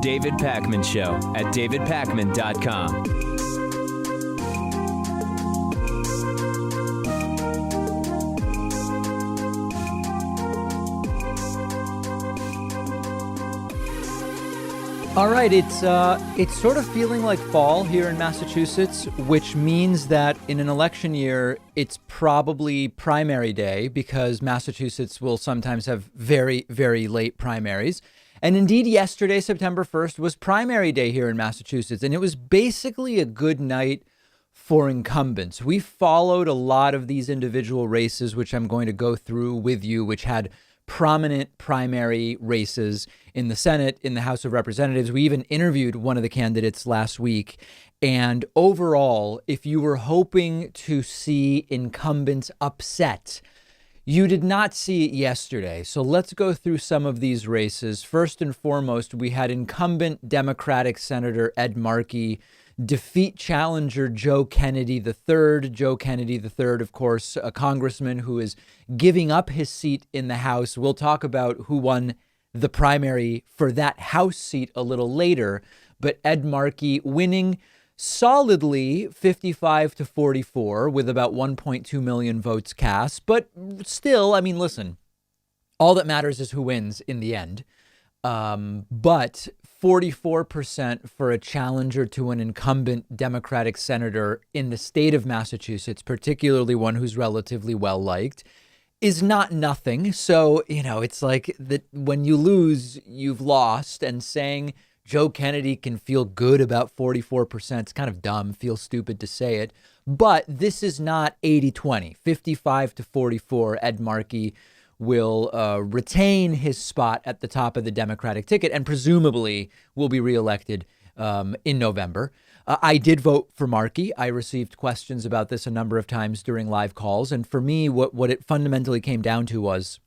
David Pakman Show at davidpakman.com. All right, it's sort of feeling like fall here in Massachusetts, which means that in an election year, it's probably primary day because Massachusetts will sometimes have very, very late primaries. And indeed, yesterday, September 1st, was primary day here in Massachusetts, and it was basically a good night for incumbents. We followed a lot of these individual races, which I'm going to go through with you, which had prominent primary races in the Senate, in the House of Representatives. We even interviewed one of the candidates last week. And overall, if you were hoping to see incumbents upset, you did not see it yesterday. So let's go through some of these races. First and foremost, we had incumbent Democratic Senator Ed Markey defeat challenger Joe Kennedy III. Joe Kennedy III, of course, a congressman who is giving up his seat in the House. We'll talk about who won the primary for that House seat a little later. But Ed Markey winning solidly 55-44 with about 1.2 million votes cast. But still, I mean, listen, all that matters is who wins in the end. But 44% for a challenger to an incumbent Democratic senator in the state of Massachusetts, particularly one who's relatively well liked, is not nothing. So, it's like that when you lose, you've lost. And saying Joe Kennedy can feel good about 44%, it's kind of dumb, feels stupid to say it. But this is not 80-20, 55-44. Ed Markey will retain his spot at the top of the Democratic ticket and presumably will be reelected in November. I did vote for Markey. I received questions about this a number of times during live calls. And for me, what it fundamentally came down to was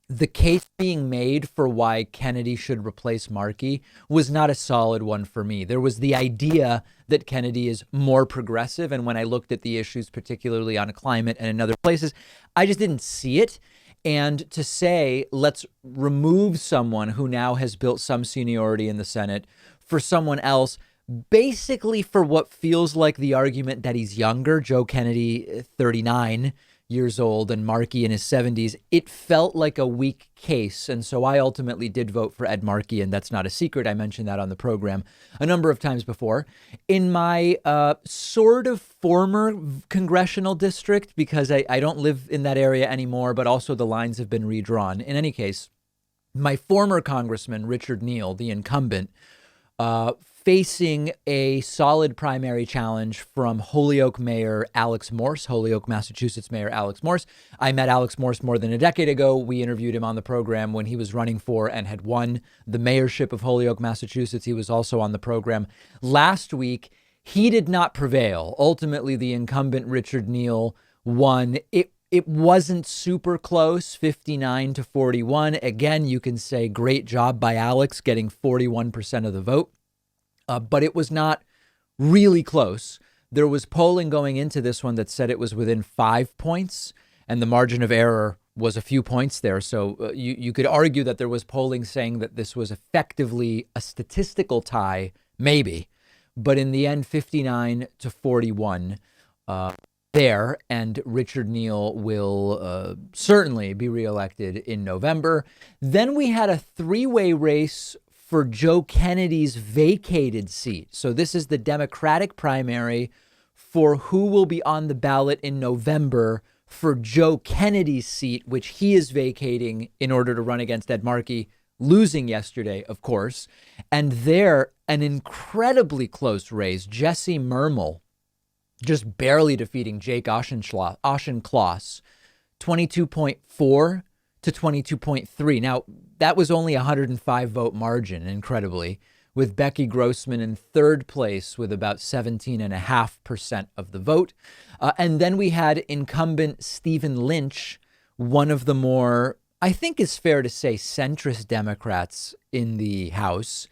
the case being made for why Kennedy should replace Markey was not a solid one for me. There was the idea that Kennedy is more progressive. And when I looked at the issues, particularly on climate and in other places, I just didn't see it. And to say, let's remove someone who now has built some seniority in the Senate for someone else, basically for what feels like the argument that he's younger, Joe Kennedy, 39 years old, and Markey in his 70s, it felt like a weak case. And so I ultimately did vote for Ed Markey, and that's not a secret. I mentioned that on the program a number of times before. In my sort of former congressional district, because I don't live in that area anymore, but also the lines have been redrawn. In any case, my former congressman, Richard Neal, the incumbent, facing a solid primary challenge from Holyoke Mayor Alex Morse, Holyoke, Massachusetts Mayor Alex Morse. I met Alex Morse more than a decade ago. We interviewed him on the program when he was running for and had won the mayorship of Holyoke, Massachusetts. He was also on the program last week. He did not prevail. Ultimately, the incumbent Richard Neal won. It wasn't super close, 59-41. Again, you can say great job by Alex getting 41% of the vote. But it was not really close. There was polling going into this one that said it was within 5 points, and the margin of error was a few points there. So you could argue that there was polling saying that this was effectively a statistical tie, maybe. But in the end, 59-41 there, and Richard Neal will certainly be reelected in November. Then we had a three-way race for Joe Kennedy's vacated seat. So this is the Democratic primary for who will be on the ballot in November for Joe Kennedy's seat, which he is vacating in order to run against Ed Markey, losing yesterday, of course. And there, an incredibly close race. Jesse Mermel just barely defeating Jake Auchincloss, 22.4 to 22.3. Now, that was only a 105 vote margin, incredibly, with Becky Grossman in third place with about 17.5% of the vote. And then we had incumbent Stephen Lynch, one of the more, I think it's fair to say, centrist Democrats in the House,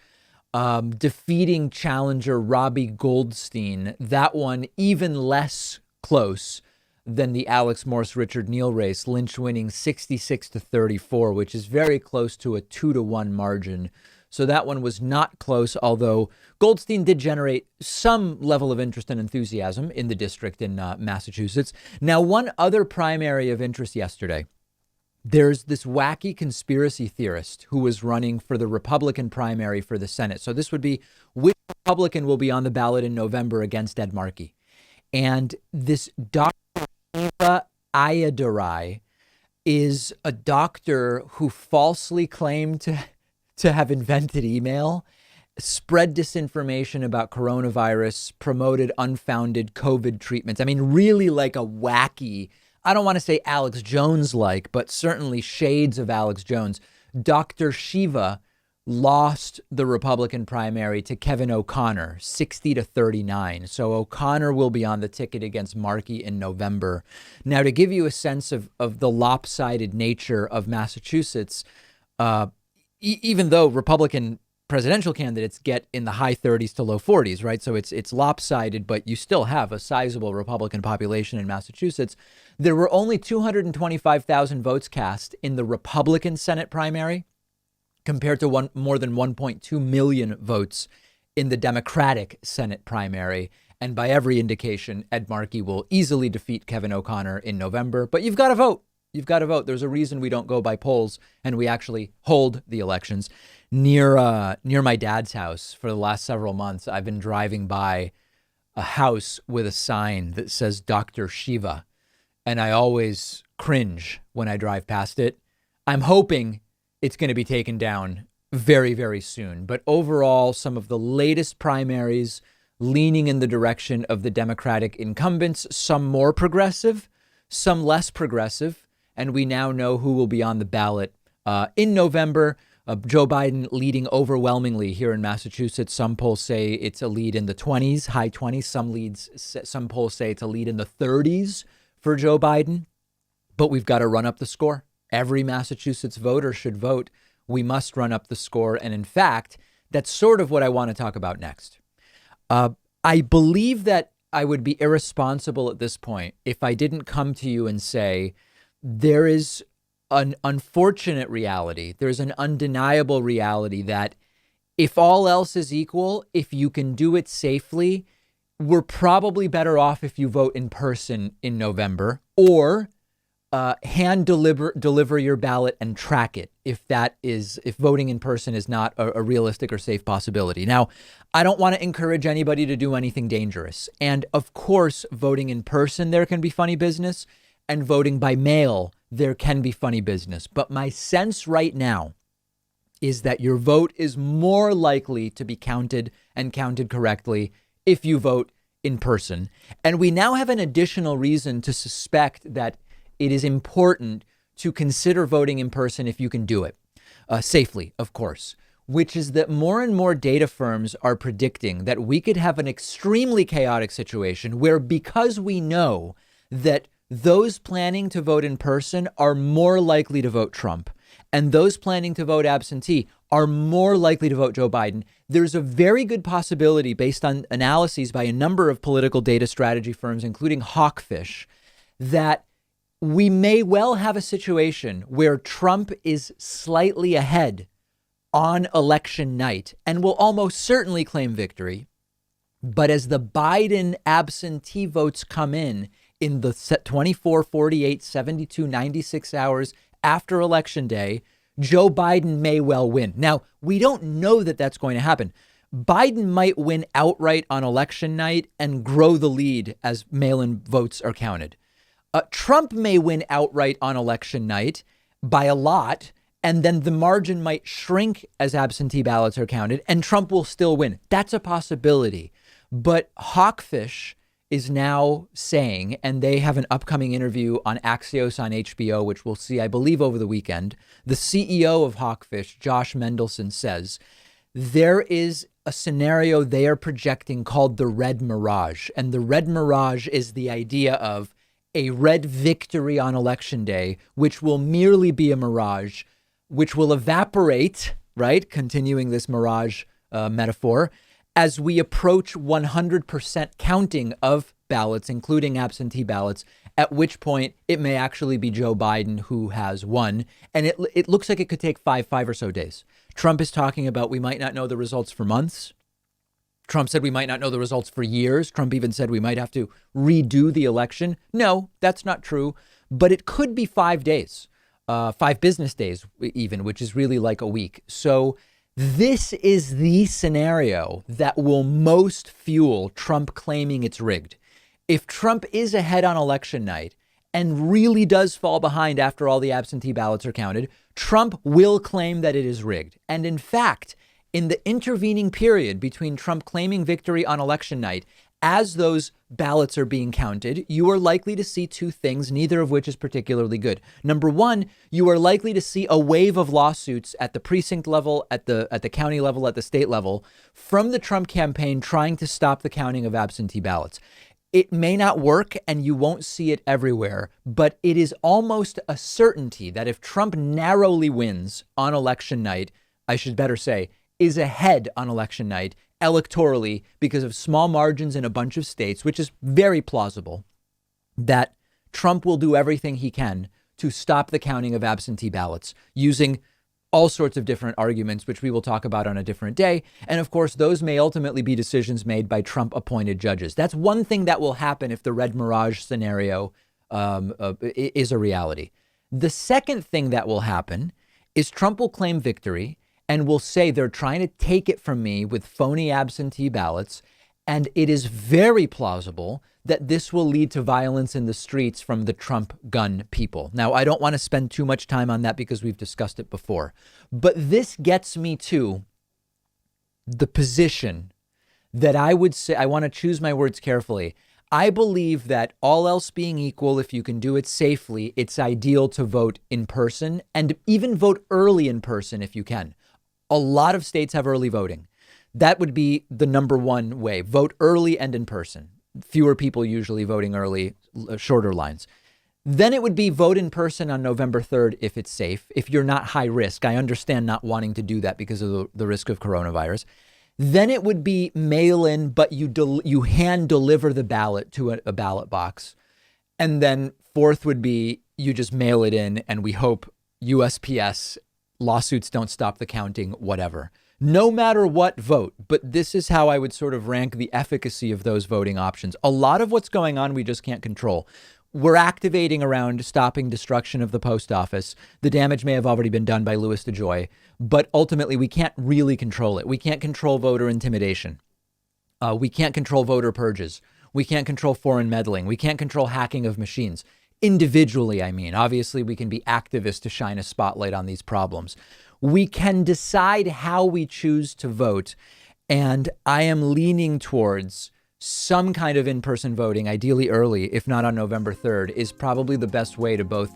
defeating challenger Robbie Goldstein. That one even less close than the Alex Morse Richard Neal race, Lynch winning 66-34, which is very close to a 2-1 margin. So that one was not close, although Goldstein did generate some level of interest and enthusiasm in the district in Massachusetts. Now, one other primary of interest yesterday. There's this wacky conspiracy theorist who was running for the Republican primary for the Senate. So this would be which Republican will be on the ballot in November against Ed Markey. And this Dr. Shiva Ayyadurai is a doctor who falsely claimed to have invented email, spread disinformation about coronavirus, promoted unfounded COVID treatments. I mean, really like a wacky, I don't want to say Alex Jones-like, but certainly shades of Alex Jones. Dr. Shiva lost the Republican primary to Kevin O'Connor, 60-39. So O'Connor will be on the ticket against Markey in November. Now, to give you a sense of the lopsided nature of Massachusetts, even though Republican presidential candidates get in the high 30s to low 40s, right? So it's lopsided, but you still have a sizable Republican population in Massachusetts. There were only 225,000 votes cast in the Republican Senate primary compared to more than 1.2 million votes in the Democratic Senate primary. And by every indication, Ed Markey will easily defeat Kevin O'Connor in November. But you've got to vote. You've got to vote. There's a reason we don't go by polls and we actually hold the elections. Near my dad's house for the last several months, I've been driving by a house with a sign that says Dr. Shiva. And I always cringe when I drive past it. I'm hoping it's going to be taken down very, very soon. But overall, some of the latest primaries leaning in the direction of the Democratic incumbents, some more progressive, some less progressive. And we now know who will be on the ballot in November. Joe Biden leading overwhelmingly here in Massachusetts. Some polls say it's a lead in the 20s, high 20s. Some polls say it's a lead in the 30s for Joe Biden. But we've got to run up the score. Every Massachusetts voter should vote. We must run up the score. And in fact, that's sort of what I want to talk about next. I believe that I would be irresponsible at this point if I didn't come to you and say there is an unfortunate reality. There's an undeniable reality that if all else is equal, if you can do it safely, we're probably better off if you vote in person in November or hand deliver your ballot and track it if voting in person is not a realistic or safe possibility. Now, I don't want to encourage anybody to do anything dangerous. And of course, voting in person, there can be funny business, and voting by mail, there can be funny business. But my sense right now is that your vote is more likely to be counted and counted correctly if you vote in person. And we now have an additional reason to suspect that it is important to consider voting in person if you can do it safely, of course, which is that more and more data firms are predicting that we could have an extremely chaotic situation where, because we know that those planning to vote in person are more likely to vote Trump and those planning to vote absentee are more likely to vote Joe Biden, there's a very good possibility, based on analyses by a number of political data strategy firms, including Hawkfish, that we may well have a situation where Trump is slightly ahead on election night and will almost certainly claim victory. But as the Biden absentee votes come in the 24, 48, 72, 96 hours after Election Day, Joe Biden may well win. Now, we don't know that that's going to happen. Biden might win outright on election night and grow the lead as mail-in votes are counted. Trump may win outright on election night by a lot, and then the margin might shrink as absentee ballots are counted, and Trump will still win. That's a possibility. But Hawkfish is now saying, and they have an upcoming interview on Axios on HBO, which we'll see, I believe, over the weekend. The CEO of Hawkfish, Josh Mendelson, says there is a scenario they are projecting called the Red Mirage. And the Red Mirage is the idea of a red victory on Election Day, which will merely be a mirage, which will evaporate, right? Continuing this mirage metaphor, as we approach 100% counting of ballots, including absentee ballots, at which point it may actually be Joe Biden who has won. And it looks like it could take five or so days. Trump is talking about we might not know the results for months. Trump said we might not know the results for years. Trump even said we might have to redo the election. No, that's not true. But it could be 5 days, 5 business days even, which is really like a week. So this is the scenario that will most fuel Trump claiming it's rigged. If Trump is ahead on election night and really does fall behind after all the absentee ballots are counted, Trump will claim that it is rigged. And in fact, in the intervening period between Trump claiming victory on election night, as those ballots are being counted, you are likely to see two things, neither of which is particularly good. Number one, you are likely to see a wave of lawsuits at the precinct level, at the county level, at the state level, from the Trump campaign trying to stop the counting of absentee ballots. It may not work and you won't see it everywhere, but it is almost a certainty that if Trump narrowly wins on election night, I should better say, is ahead on election night electorally because of small margins in a bunch of states, which is very plausible, that Trump will do everything he can to stop the counting of absentee ballots using all sorts of different arguments, which we will talk about on a different day. And of course, those may ultimately be decisions made by Trump appointed judges. That's one thing that will happen if the red mirage scenario is a reality. The second thing that will happen is Trump will claim victory and will say they're trying to take it from me with phony absentee ballots. And it is very plausible that this will lead to violence in the streets from the Trump gun people. Now, I don't want to spend too much time on that because we've discussed it before. But this gets me to the position that I would say, I want to choose my words carefully. I believe that all else being equal, if you can do it safely, it's ideal to vote in person and even vote early in person if you can. A lot of states have early voting. That would be the number one way. Vote early and in person. Fewer people usually voting early, shorter lines. Then it would be vote in person on November 3rd if it's safe, if you're not high risk. I understand not wanting to do that because of the risk of coronavirus. Then it would be mail in, but you hand deliver the ballot to a ballot box. And then fourth would be you just mail it in and we hope USPS lawsuits don't stop the counting, whatever. No matter what, vote. But this is how I would sort of rank the efficacy of those voting options. A lot of what's going on, we just can't control. We're activating around stopping destruction of the post office. The damage may have already been done by Louis DeJoy, but ultimately we can't really control it. We can't control voter intimidation. We can't control voter purges. We can't control foreign meddling. We can't control hacking of machines. Individually, I mean. Obviously, we can be activists to shine a spotlight on these problems. We can decide how we choose to vote. And I am leaning towards some kind of in-person voting, ideally early, if not on November 3rd, is probably the best way to both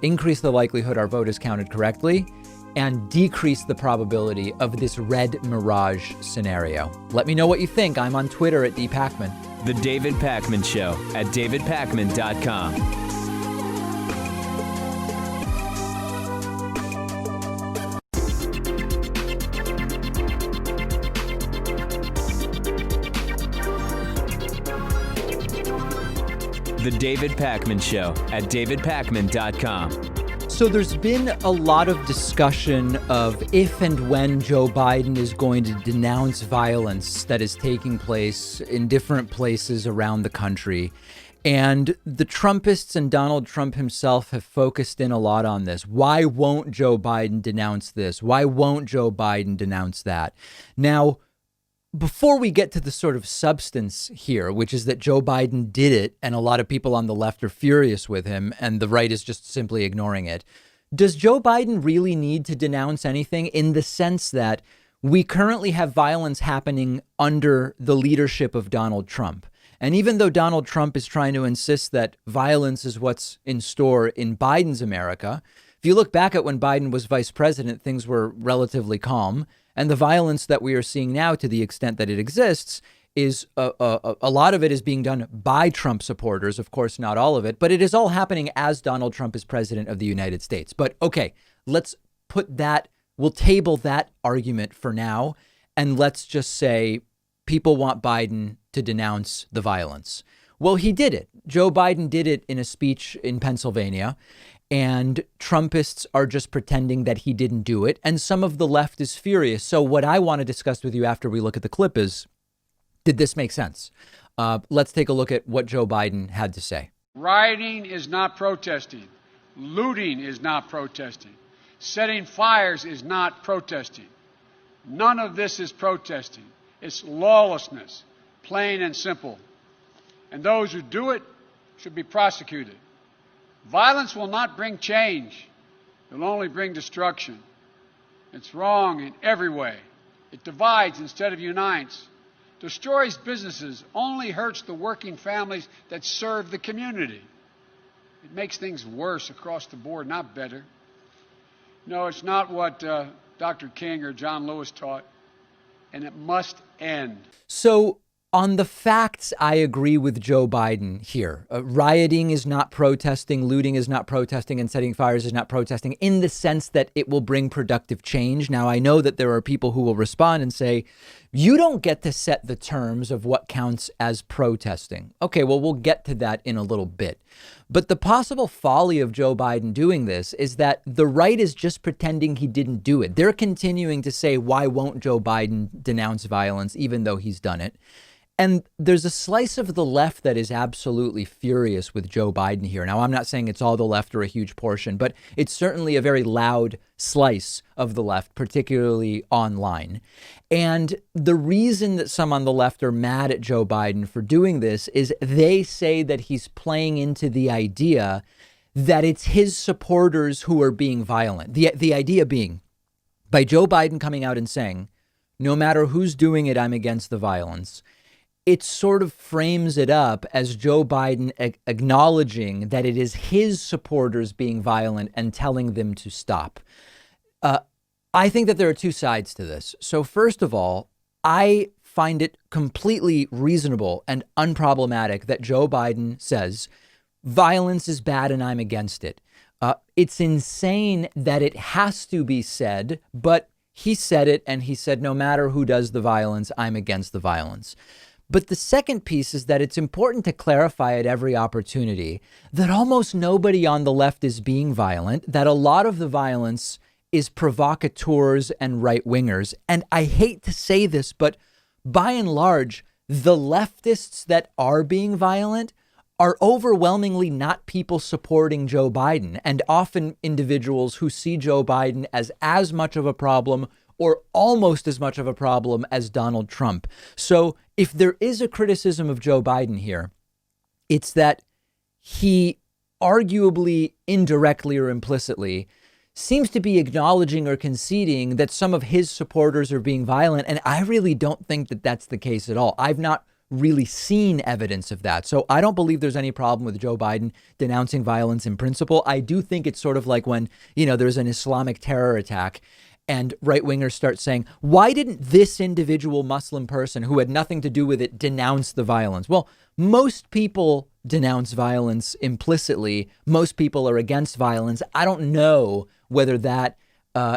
increase the likelihood our vote is counted correctly and decrease the probability of this red mirage scenario. Let me know what you think. I'm on Twitter at @dpacman. The David Pakman Show at davidpakman.com. The David Pakman Show at davidpakman.com. So there's been a lot of discussion of if and when Joe Biden is going to denounce violence that is taking place in different places around the country. And the Trumpists and Donald Trump himself have focused in a lot on this. Why won't Joe Biden denounce this? Why won't Joe Biden denounce that? Now, before we get to the sort of substance here, which is that Joe Biden did it and a lot of people on the left are furious with him and the right is just simply ignoring it, does Joe Biden really need to denounce anything in the sense that we currently have violence happening under the leadership of Donald Trump? And even though Donald Trump is trying to insist that violence is what's in store in Biden's America, if you look back at when Biden was vice president, things were relatively calm. And the violence that we are seeing now, to the extent that it exists, is a lot of it is being done by Trump supporters. Of course, not all of it, but it is all happening as Donald Trump is president of the United States. But OK, let's put that, we'll table that argument for now. And let's just say people want Biden to denounce the violence. Well, he did it. Joe Biden did it in a speech in Pennsylvania, and Trumpists are just pretending that he didn't do it. And some of the left is furious. So what I want to discuss with you after we look at the clip is, did this make sense? Let's take a look at what Joe Biden had to say. Rioting is not protesting. Looting is not protesting. Setting fires is not protesting. None of this is protesting. It's lawlessness, plain and simple. And those who do it should be prosecuted. Violence will not bring change. It will only bring destruction. It's wrong in every way. It divides instead of unites. Destroys businesses, only hurts the working families that serve the community. It makes things worse across the board, not better. No, it's not what Dr. King or John Lewis taught, and it must end. So on the facts, I agree with Joe Biden here. Rioting is not protesting, looting is not protesting, and setting fires is not protesting in the sense that it will bring productive change. Now, I know that there are people who will respond and say, you don't get to set the terms of what counts as protesting. Okay, well, we'll get to that in a little bit. But the possible folly of Joe Biden doing this is that the right is just pretending he didn't do it. They're continuing to say, why won't Joe Biden denounce violence, even though he's done it? And there's a slice of the left that is absolutely furious with Joe Biden here. Now, I'm not saying it's all the left or a huge portion, but it's certainly a very loud slice of the left, particularly online. And the reason that some on the left are mad at Joe Biden for doing this is they say that he's playing into the idea that it's his supporters who are being violent. The idea being, by Joe Biden coming out and saying, no matter who's doing it, I'm against the violence, it sort of frames it up as Joe Biden acknowledging that it is his supporters being violent and telling them to stop. I think that there are two sides to this. So first of all, I find it completely reasonable and unproblematic that Joe Biden says violence is bad and I'm against it. It's insane that it has to be said, but he said it, and he said, no matter who does the violence, I'm against the violence. But the second piece is that it's important to clarify at every opportunity that almost nobody on the left is being violent, that a lot of the violence is provocateurs and right wingers. And I hate to say this, but by and large, the leftists that are being violent are overwhelmingly not people supporting Joe Biden, and often individuals who see Joe Biden as much of a problem or almost as much of a problem as Donald Trump. So if there is a criticism of Joe Biden here, it's that he arguably indirectly or implicitly seems to be acknowledging or conceding that some of his supporters are being violent. And I really don't think that that's the case at all. I've not really seen evidence of that. So I don't believe there's any problem with Joe Biden denouncing violence in principle. I do think it's sort of like when, there's an Islamic terror attack and right wingers start saying, why didn't this individual Muslim person who had nothing to do with it denounce the violence? Well, most people denounce violence implicitly. Most people are against violence. I don't know whether that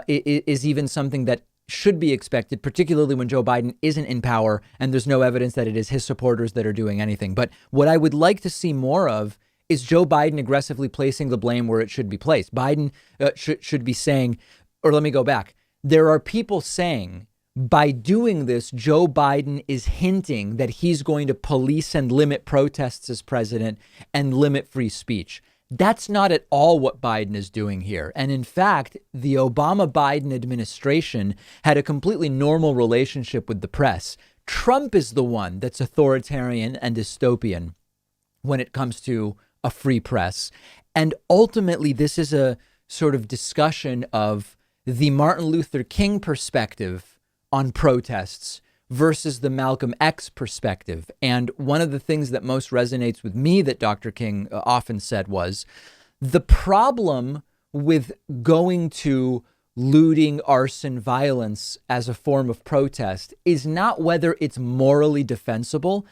is even something that should be expected, particularly when Joe Biden isn't in power and there's no evidence that it is his supporters that are doing anything. But what I would like to see more of is Joe Biden aggressively placing the blame where it should be placed. Biden should be saying, or let me go back. There are people saying by doing this, Joe Biden is hinting that he's going to police and limit protests as president and limit free speech. That's not at all what Biden is doing here. And in fact, the Obama-Biden administration had a completely normal relationship with the press. Trump is the one that's authoritarian and dystopian when it comes to a free press. And ultimately, this is a sort of discussion of the Martin Luther King perspective on protests versus the Malcolm X perspective. And one of the things that most resonates with me that Dr. King often said was the problem with going to looting, arson, violence as a form of protest is not whether it's morally defensible.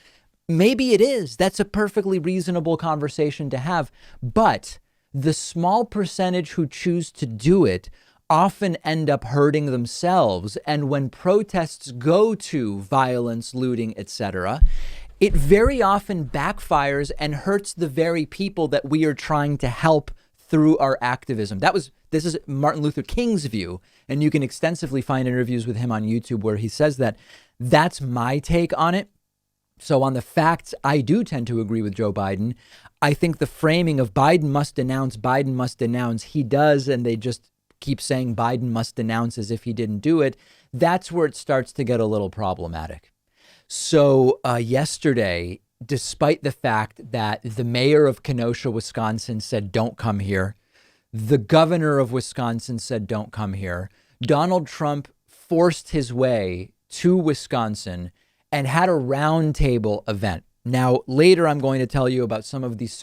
Maybe it is. That's a perfectly reasonable conversation to have. But the small percentage who choose to do it often end up hurting themselves. And when protests go to violence, looting, etc., it very often backfires and hurts the very people that we are trying to help through our activism. This is Martin Luther King's view, and you can extensively find interviews with him on YouTube where he says that. That's my take on it. So on the facts, I do tend to agree with Joe Biden. I think the framing of Biden must denounce, he does, and they just keep saying Biden must denounce as if he didn't do it. That's where it starts to get a little problematic. So yesterday, despite the fact that the mayor of Kenosha, Wisconsin said, don't come here, the governor of Wisconsin said, don't come here, Donald Trump forced his way to Wisconsin and had a roundtable event. Now, later I'm going to tell you about some of these.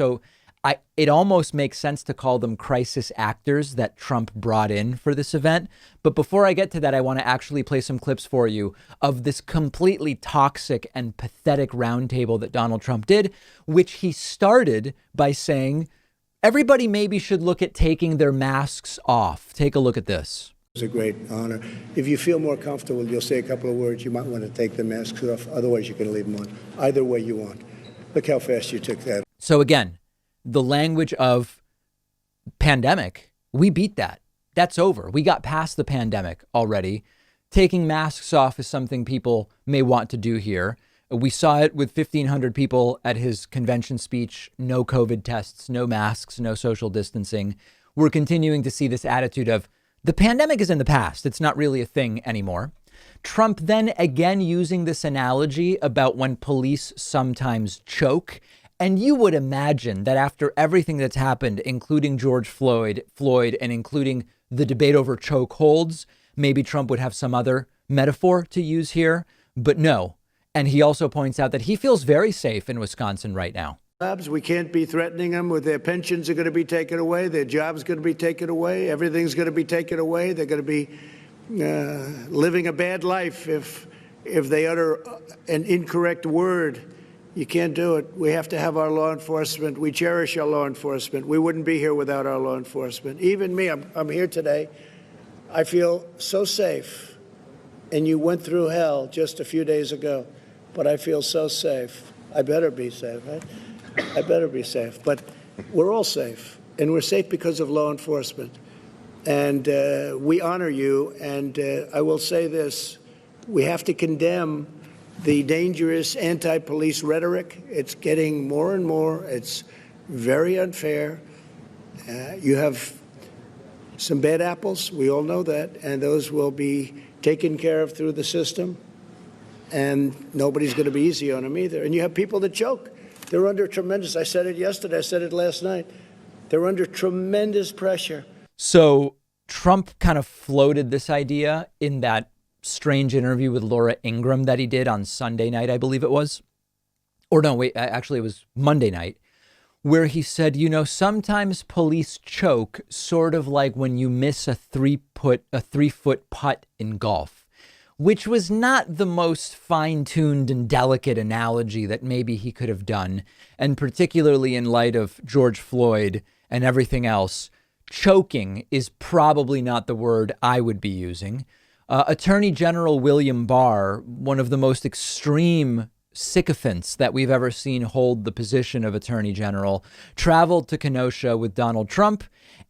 It almost makes sense to call them crisis actors that Trump brought in for this event. But before I get to that, I want to actually play some clips for you of this completely toxic and pathetic roundtable that Donald Trump did, which he started by saying, everybody maybe should look at taking their masks off. Take a look at this. It's a great honor. If you feel more comfortable, you'll say a couple of words. You might want to take the masks off. Otherwise, you can leave them on. Either way you want. Look how fast you took that. So again, the language of pandemic, we beat that. That's over. We got past the pandemic already. Taking masks off is something people may want to do here. We saw it with 1,500 people at his convention speech. No COVID tests, no masks, no social distancing. We're continuing to see this attitude of, the pandemic is in the past. It's not really a thing anymore. Trump then again using this analogy about when police sometimes choke. And you would imagine that after everything that's happened, including George Floyd, and including the debate over chokeholds, maybe Trump would have some other metaphor to use here. But no. And he also points out that he feels very safe in Wisconsin right now. We can't be threatening them with their pensions are going to be taken away. Their jobs going to be taken away. Everything's going to be taken away. They're going to be living a bad life if they utter an incorrect word. You can't do it. We have to have our law enforcement. We cherish our law enforcement. We wouldn't be here without our law enforcement. Even me, I'm here today. I feel so safe. And you went through hell just a few days ago, but I feel so safe. I better be safe, right? I better be safe. But we're all safe, and we're safe because of law enforcement. And we honor you. And I will say this, we have to condemn the dangerous anti-police rhetoric. It's getting more and more. It's very unfair. You have some bad apples. We all know that. And those will be taken care of through the system. And nobody's going to be easy on them either. And you have people that choke. They're under tremendous, I said it yesterday, I said it last night. They're under tremendous pressure. So Trump kind of floated this idea in that strange interview with Laura Ingraham that he did on Sunday night, I believe it was. Or no, wait, actually it was Monday night, where he said, you know, sometimes police choke sort of like when you miss a 3-foot putt in golf, which was not the most fine-tuned and delicate analogy that maybe he could have done. And particularly in light of George Floyd and everything else, choking is probably not the word I would be using. Attorney General William Barr, one of the most extreme sycophants that we've ever seen hold the position of Attorney General, traveled to Kenosha with Donald Trump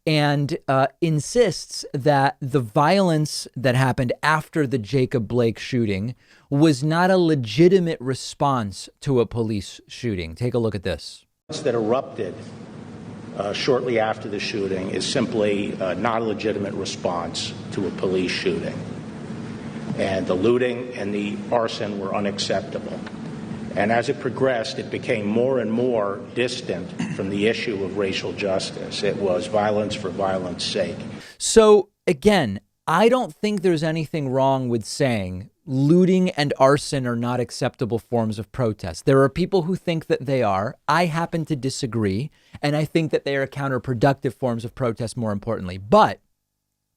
and insists that the violence that happened after the Jacob Blake shooting was not a legitimate response to a police shooting. Take a look at this. That erupted shortly after the shooting is simply not a legitimate response to a police shooting. And the looting and the arson were unacceptable. And as it progressed, it became more and more distant from the issue of racial justice. It was violence for violence sake. So again, I don't think there's anything wrong with saying looting and arson are not acceptable forms of protest. There are people who think that they are. I happen to disagree. And I think that they are counterproductive forms of protest, more importantly. But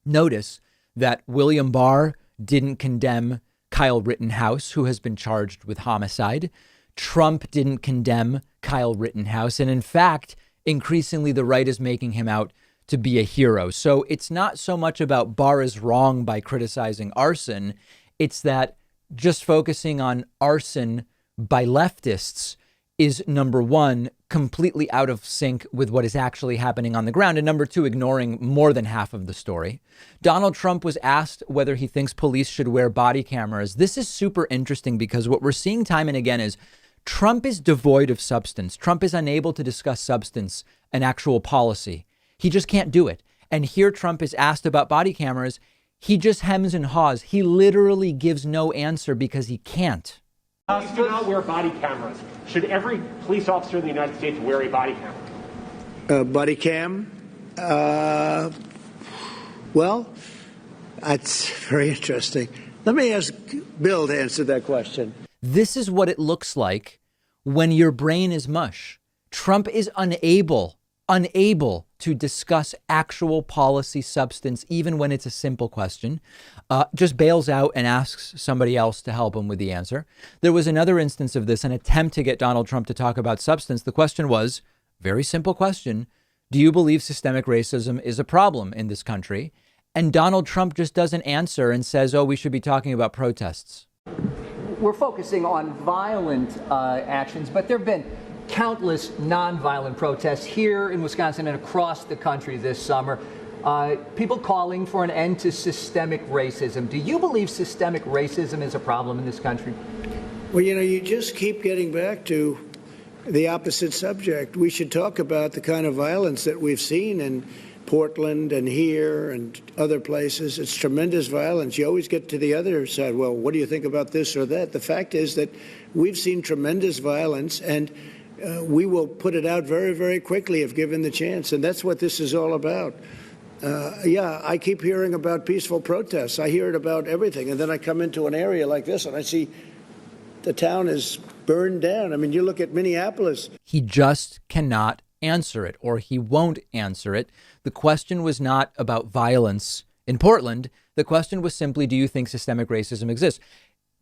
notice that William Barr didn't condemn Kyle Rittenhouse, who has been charged with homicide. Trump didn't condemn Kyle Rittenhouse. And in fact, increasingly, the right is making him out to be a hero. So it's not so much about Barr is wrong by criticizing arson. It's that just focusing on arson by leftists is, number one, completely out of sync with what is actually happening on the ground, and number two, ignoring more than half of the story. Donald Trump was asked whether he thinks police should wear body cameras. This is super interesting because what we're seeing time and again is Trump is devoid of substance. Trump is unable to discuss substance and actual policy. He just can't do it. And here Trump is asked about body cameras. He just hems and haws. He literally gives no answer because he can't. Police do not wear body cameras. Should every police officer in the United States wear a body camera? Body cam? Well, that's very interesting. Let me ask Bill to answer that question. This is what it looks like when your brain is mush. Trump is unable to discuss actual policy substance, even when it's a simple question, just bails out and asks somebody else to help him with the answer. There was another instance of this, an attempt to get Donald Trump to talk about substance. The question was, very simple question, do you believe systemic racism is a problem in this country? And Donald Trump just doesn't answer and says, oh, we should be talking about protests. We're focusing on violent actions, but there have been countless nonviolent protests here in Wisconsin and across the country this summer. People calling for an end to systemic racism. Do you believe systemic racism is a problem in this country? Well, you just keep getting back to the opposite subject. We should talk about the kind of violence that we've seen in Portland and here and other places. It's tremendous violence. You always get to the other side. Well, what do you think about this or that? The fact is that we've seen tremendous violence, and we will put it out very, very quickly if given the chance. And that's what this is all about. I keep hearing about peaceful protests. I hear it about everything. And then I come into an area like this and I see the town is burned down. I mean, you look at Minneapolis. He just cannot answer it, or he won't answer it. The question was not about violence in Portland. The question was simply, do you think systemic racism exists?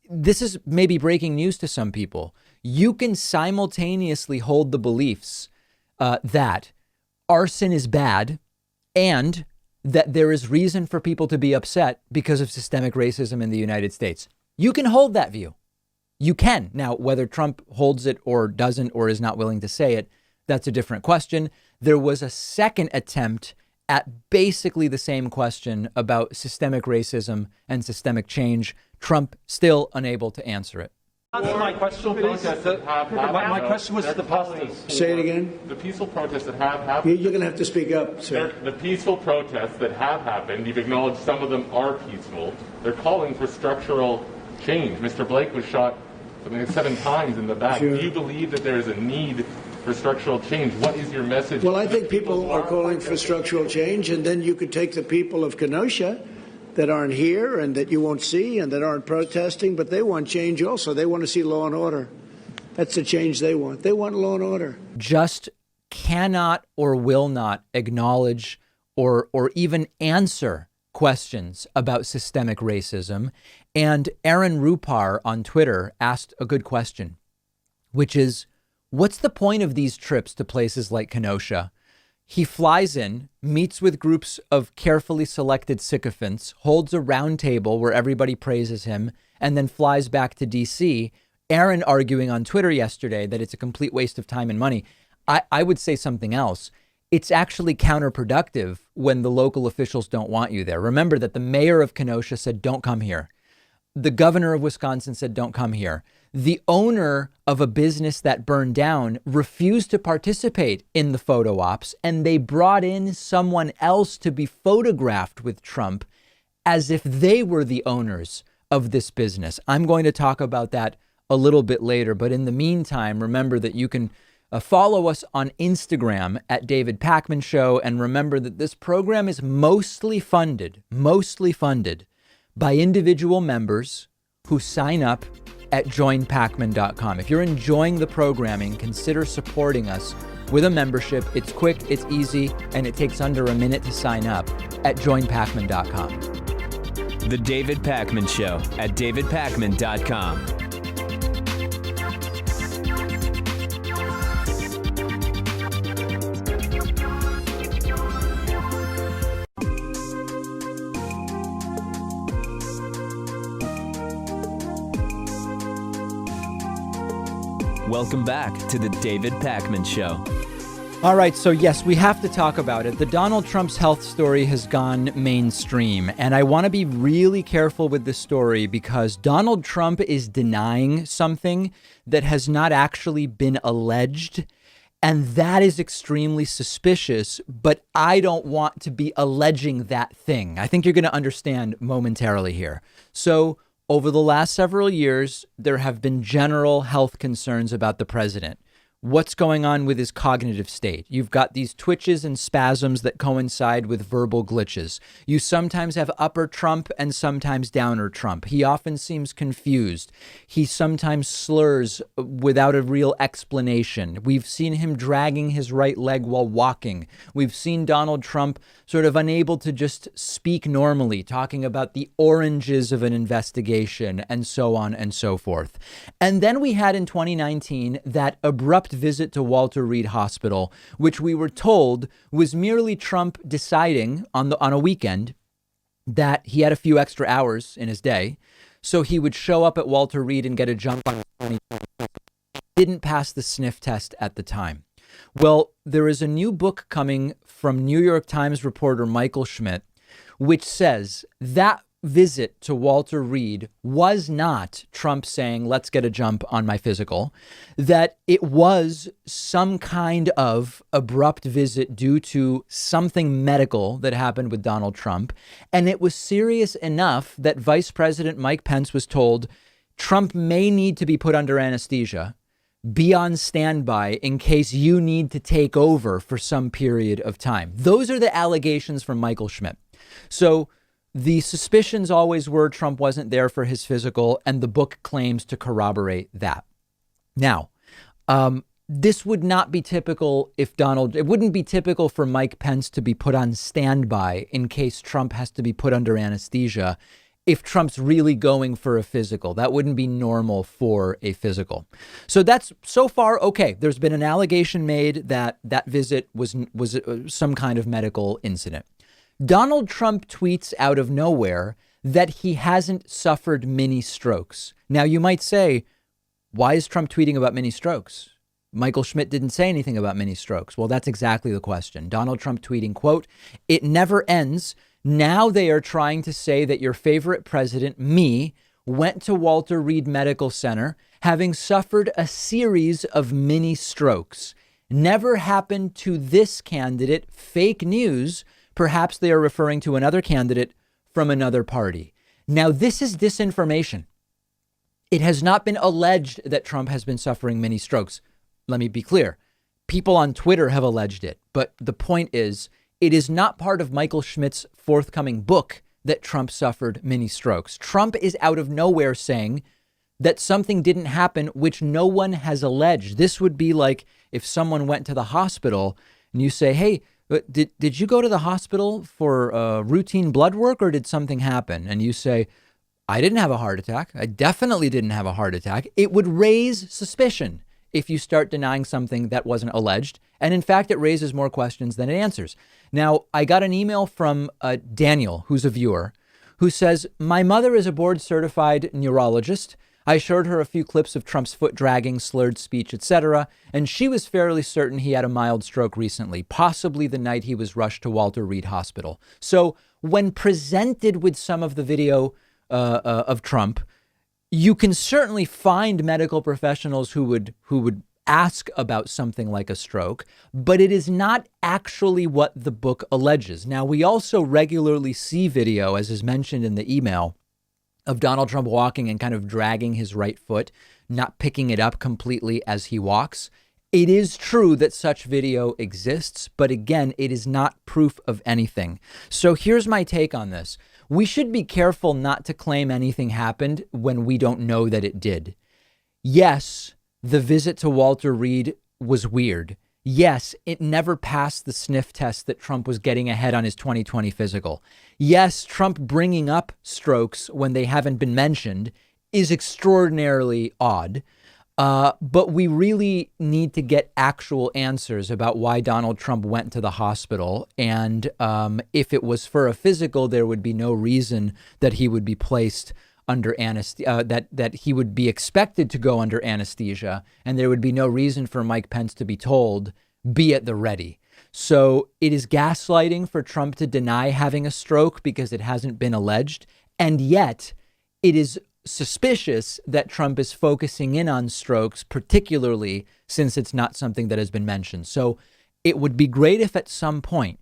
This is maybe breaking news to some people. You can simultaneously hold the beliefs that arson is bad and that there is reason for people to be upset because of systemic racism in the United States. You can hold that view. You can. Now, whether Trump holds it or doesn't or is not willing to say it, that's a different question. There was a second attempt at basically the same question about systemic racism and systemic change. Trump still unable to answer it. My question was the protests. Say it again. The peaceful protests that have happened. You're going to have to speak up, sir. The peaceful protests that have happened, you've acknowledged some of them are peaceful. They're calling for structural change. Mr. Blake was shot something like 7 times in the back. Sure. Do you believe that there is a need for structural change? What is your message? Well, I think people are calling for structural change, and then you could take the people of Kenosha that aren't here and that you won't see and that aren't protesting, but they want change also. They want to see law and order. That's the change they want. They want law and order. Just cannot or will not acknowledge or even answer questions about systemic racism. And Aaron Rupar on Twitter asked a good question, which is, what's the point of these trips to places like Kenosha? He flies in, meets with groups of carefully selected sycophants, holds a round table where everybody praises him, and then flies back to D.C. Aaron arguing on Twitter yesterday that it's a complete waste of time and money. I would say something else. It's actually counterproductive when the local officials don't want you there. Remember that the mayor of Kenosha said, don't come here. The governor of Wisconsin said, don't come here. The owner of a business that burned down refused to participate in the photo ops, and they brought in someone else to be photographed with Trump as if they were the owners of this business. I'm going to talk about that a little bit later, but in the meantime, remember that you can follow us on Instagram at David Pakman Show, and remember that this program is mostly funded by individual members who sign up at joinpakman.com. If you're enjoying the programming, consider supporting us with a membership. It's quick, it's easy, and it takes under a minute to sign up at joinpakman.com. The David Pakman Show at davidpakman.com. Welcome back to the David Pakman Show. All right, so yes, we have to talk about it. The Donald Trump's health story has gone mainstream, and I want to be really careful with this story because Donald Trump is denying something that has not actually been alleged, and that is extremely suspicious, but I don't want to be alleging that thing. I think you're going to understand momentarily here. So over the last several years, there have been general health concerns about the president. What's going on with his cognitive state? You've got these twitches and spasms that coincide with verbal glitches. You sometimes have upper Trump and sometimes downer Trump. He often seems confused. He sometimes slurs without a real explanation. We've seen him dragging his right leg while walking. We've seen Donald Trump sort of unable to just speak normally, talking about the oranges of an investigation and so on and so forth. And then we had in 2019 that abrupt visit to Walter Reed Hospital, which we were told was merely Trump deciding on a weekend that he had a few extra hours in his day, so he would show up at Walter Reed and get a jump on it. Didn't pass the sniff test at the time. Well, there is a new book coming from New York Times reporter Michael Schmidt, which says that visit to Walter Reed was not Trump saying, let's get a jump on my physical, that it was some kind of abrupt visit due to something medical that happened with Donald Trump. And it was serious enough that Vice President Mike Pence was told Trump may need to be put under anesthesia. Be on standby in case you need to take over for some period of time. Those are the allegations from Michael Schmidt. So the suspicions always were Trump wasn't there for his physical, and the book claims to corroborate that. Now, this would not be typical it wouldn't be typical for Mike Pence to be put on standby in case Trump has to be put under anesthesia. If Trump's really going for a physical, that wouldn't be normal for a physical. So that's so far okay. There's been an allegation made that that visit was some kind of medical incident. Donald Trump tweets out of nowhere that he hasn't suffered mini strokes. Now, you might say, why is Trump tweeting about mini strokes? Michael Schmidt didn't say anything about mini strokes. Well, that's exactly the question. Donald Trump tweeting, quote, "It never ends. Now they are trying to say that your favorite president, me, went to Walter Reed Medical Center having suffered a series of mini strokes. Never happened to this candidate. Fake news. Perhaps they are referring to another candidate from another party." Now, this is disinformation. It has not been alleged that Trump has been suffering mini strokes. Let me be clear. People on Twitter have alleged it. But the point is, it is not part of Michael Schmidt's forthcoming book that Trump suffered mini strokes. Trump is out of nowhere saying that something didn't happen, which no one has alleged. This would be like if someone went to the hospital and you say, hey, did you go to the hospital for routine blood work or did something happen? And you say, I didn't have a heart attack. I definitely didn't have a heart attack. It would raise suspicion if you start denying something that wasn't alleged. And in fact, it raises more questions than it answers. Now, I got an email from Daniel, who's a viewer, who says, my mother is a board certified neurologist. I showed her a few clips of Trump's foot dragging, slurred speech, etc., and she was fairly certain he had a mild stroke recently, possibly the night he was rushed to Walter Reed Hospital. So when presented with some of the video of Trump, you can certainly find medical professionals who would ask about something like a stroke, but it is not actually what the book alleges. Now, we also regularly see video, as is mentioned in the email, of Donald Trump walking and kind of dragging his right foot, not picking it up completely as he walks. It is true that such video exists, but again, it is not proof of anything. So here's my take on this. We should be careful not to claim anything happened when we don't know that it did. Yes, the visit to Walter Reed was weird. Yes, it never passed the sniff test that Trump was getting ahead on his 2020 physical. Yes, Trump bringing up strokes when they haven't been mentioned is extraordinarily odd. But we really need to get actual answers about why Donald Trump went to the hospital. And if it was for a physical, there would be no reason that he would be placed under anesthesia, that he would be expected to go under anesthesia, and there would be no reason for Mike Pence to be told, be at the ready. So it is gaslighting for Trump to deny having a stroke because it hasn't been alleged. And yet it is suspicious that Trump is focusing in on strokes, particularly since it's not something that has been mentioned. So it would be great if at some point,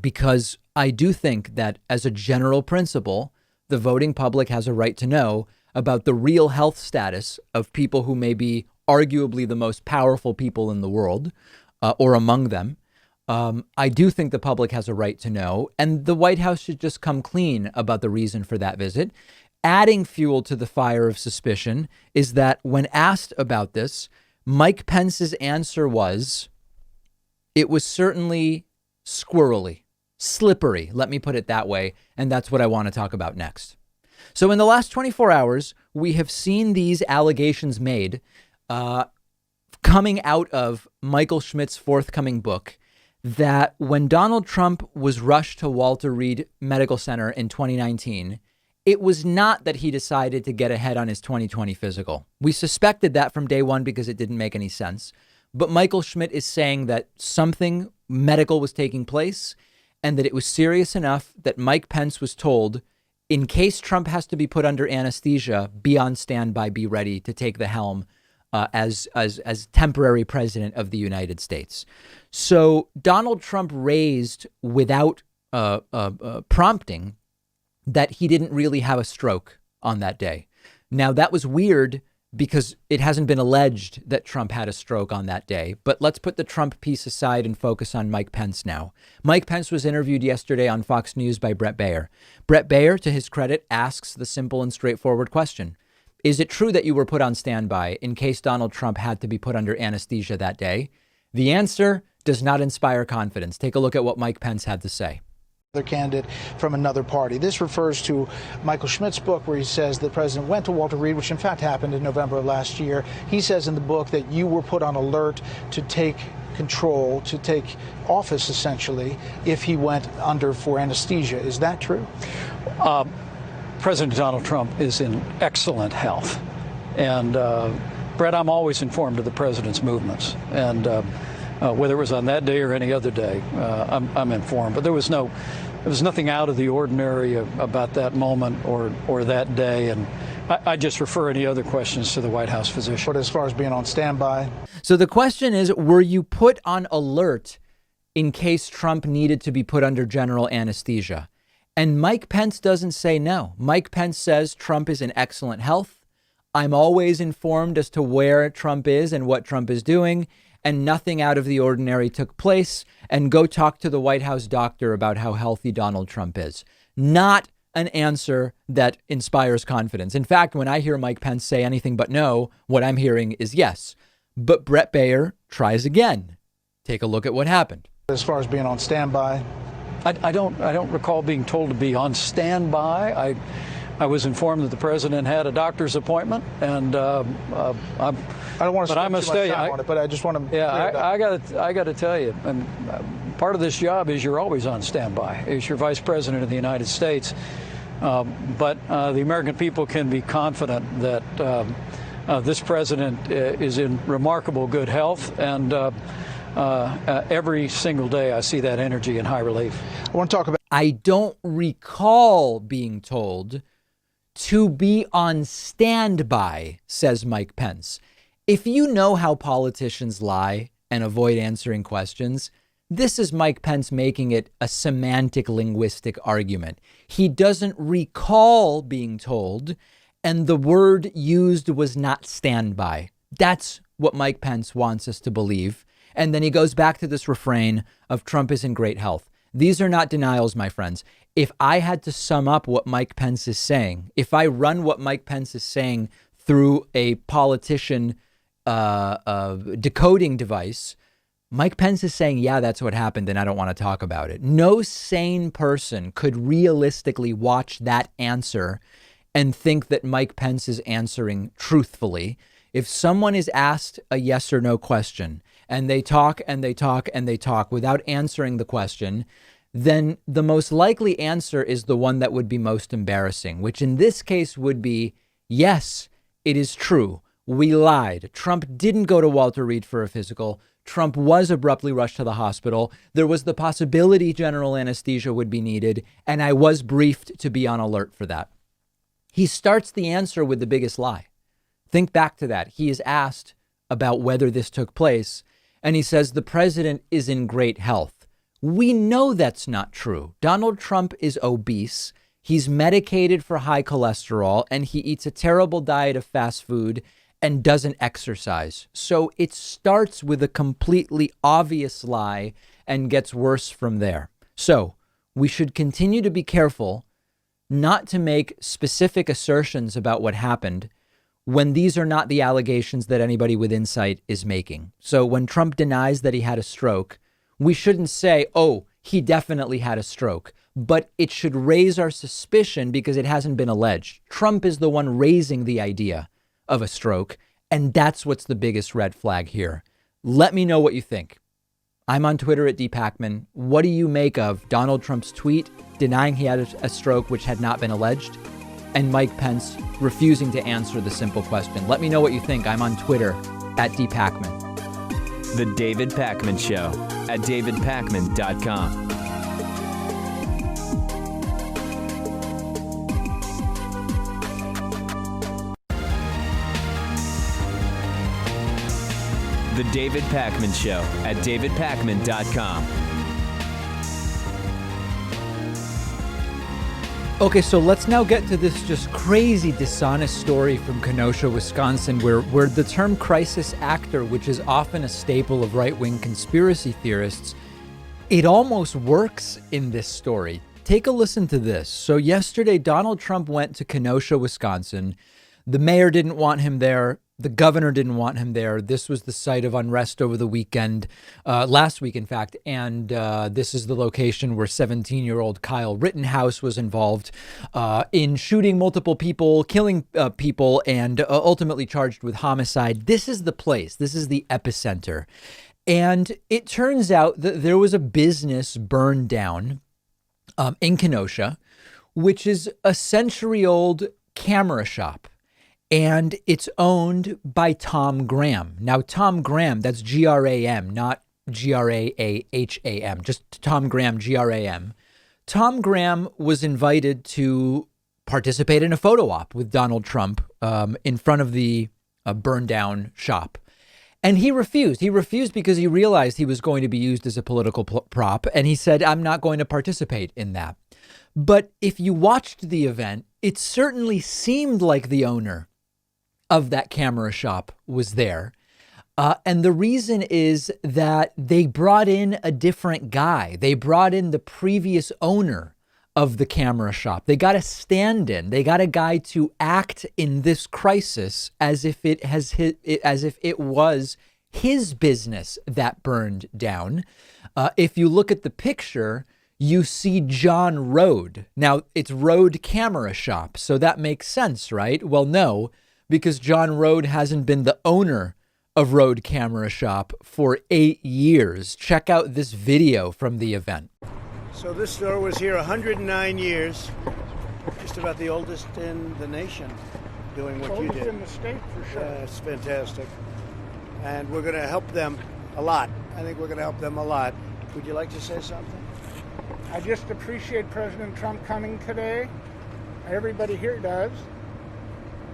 because I do think that as a general principle, the voting public has a right to know about the real health status of people who may be arguably the most powerful people in the world, or among them. I do think the public has a right to know, and the White House should just come clean about the reason for that visit. Adding fuel to the fire of suspicion is that when asked about this, Mike Pence's answer was, it was certainly squirrely, slippery, let me put it that way. And that's what I want to talk about next. So in the last 24 hours, we have seen these allegations made coming out of Michael Schmidt's forthcoming book, that when Donald Trump was rushed to Walter Reed Medical Center in 2019, it was not that he decided to get ahead on his 2020 physical. We suspected that from day one because it didn't make any sense. But Michael Schmidt is saying that something medical was taking place and that it was serious enough that Mike Pence was told, in case Trump has to be put under anesthesia, be on standby, be ready to take the helm as temporary president of the United States. So Donald Trump raised without prompting that he didn't really have a stroke on that day. Now, that was weird because it hasn't been alleged that Trump had a stroke on that day. But let's put the Trump piece aside and focus on Mike Pence now. Mike Pence was interviewed yesterday on Fox News by Bret Baier. Bret Baier, to his credit, asks the simple and straightforward question. Is it true that you were put on standby in case Donald Trump had to be put under anesthesia that day? The answer does not inspire confidence. Take a look at what Mike Pence had to say. Other candidate from another party. This refers to Michael Schmidt's book, where he says the president went to Walter Reed, which in fact happened in November of last year. He says in the book that you were put on alert to take control, to take office, essentially, if he went under for anesthesia. Is that true? President Donald Trump is in excellent health. And, Brett, I'm always informed of the president's movements. And whether it was on that day or any other day, I'm informed. But there was nothing out of the ordinary about that moment or that day. And I just refer any other questions to the White House physician. But as far as being on standby? So the question is, were you put on alert in case Trump needed to be put under general anesthesia? And Mike Pence doesn't say no. Mike Pence says Trump is in excellent health. I'm always informed as to where Trump is and what Trump is doing, and nothing out of the ordinary took place. And go talk to the White House doctor about how healthy Donald Trump is. Not an answer that inspires confidence. In fact, when I hear Mike Pence say anything but no, what I'm hearing is yes. But Bret Baier tries again. Take a look at what happened. As far as being on standby? I don't recall being told to be on standby. I was informed that the president had a doctor's appointment, and I don't want to spend too much time on it, but I just want to. Yeah, I got to tell you, part of this job is you're always on standby. As your vice president of the United States, but the American people can be confident that this president is in remarkable good health, and every single day I see that energy in high relief. I want to talk about. I don't recall being told to be on standby, says Mike Pence. If you know how politicians lie and avoid answering questions, this is Mike Pence making it a semantic linguistic argument. He doesn't recall being told, and the word used was not standby. That's what Mike Pence wants us to believe. And then he goes back to this refrain of Trump is in great health. These are not denials, my friends. If I had to sum up what Mike Pence is saying, if I run what Mike Pence is saying through a politician decoding device, Mike Pence is saying, yeah, that's what happened, and I don't want to talk about it. No sane person could realistically watch that answer and think that Mike Pence is answering truthfully. If someone is asked a yes or no question, and they talk and they talk and they talk without answering the question, then the most likely answer is the one that would be most embarrassing, which in this case would be, yes, it is true. We lied. Trump didn't go to Walter Reed for a physical. Trump was abruptly rushed to the hospital. There was the possibility general anesthesia would be needed, and I was briefed to be on alert for that. He starts the answer with the biggest lie. Think back to that. He is asked about whether this took place, and he says the president is in great health. We know that's not true. Donald Trump is obese. He's medicated for high cholesterol, and he eats a terrible diet of fast food and doesn't exercise. So it starts with a completely obvious lie and gets worse from there. So we should continue to be careful not to make specific assertions about what happened when these are not the allegations that anybody with insight is making. So when Trump denies that he had a stroke, we shouldn't say, oh, he definitely had a stroke, but it should raise our suspicion because it hasn't been alleged. Trump is the one raising the idea of a stroke, and that's what's the biggest red flag here. Let me know what you think. I'm on Twitter at @dpacman. What do you make of Donald Trump's tweet denying he had a stroke, which had not been alleged, and Mike Pence refusing to answer the simple question? Let me know what you think. I'm on Twitter at @dpacman. The David Pakman Show at davidpakman.com. The David Pakman Show at davidpakman.com. Okay, so let's now get to this just crazy, dishonest story from Kenosha, Wisconsin, where the term crisis actor, which is often a staple of right-wing conspiracy theorists, it almost works in this story. Take a listen to this. So yesterday, Donald Trump went to Kenosha, Wisconsin. The mayor didn't want him there. The governor didn't want him there. This was the site of unrest over the weekend, last week, in fact. And this is the location where 17-year-old Kyle Rittenhouse was involved in shooting multiple people, killing people, and ultimately charged with homicide. This is the place. This is the epicenter. And it turns out that there was a business burned down in Kenosha, which is a century-old camera shop. And it's owned by Tom Graham. Now, Tom Graham, that's G-R-A-M, not G-R-A-H-A-M, just Tom Graham, G-R-A-M. Tom Graham was invited to participate in a photo op with Donald Trump in front of the burned down shop. And he refused. He refused because he realized he was going to be used as a political prop. And he said, I'm not going to participate in that. But if you watched the event, it certainly seemed like the owner of that camera shop was there. And the reason is that they brought in a different guy. They brought in the previous owner of the camera shop. They got a stand-in. They got a guy to act in this crisis as if it was his business that burned down. If you look at the picture, you see John Rode. Now, it's Rode Camera Shop, so that makes sense, right? Well, no, because John Rode hasn't been the owner of Rode Camera Shop for 8 years. Check out this video from the event. So this store was here 109 years, just about the oldest in the nation, doing what you did. Oldest in the state, for sure. It's fantastic. And we're going to help them a lot. I think we're going to help them a lot. Would you like to say something? I just appreciate President Trump coming today. Everybody here does.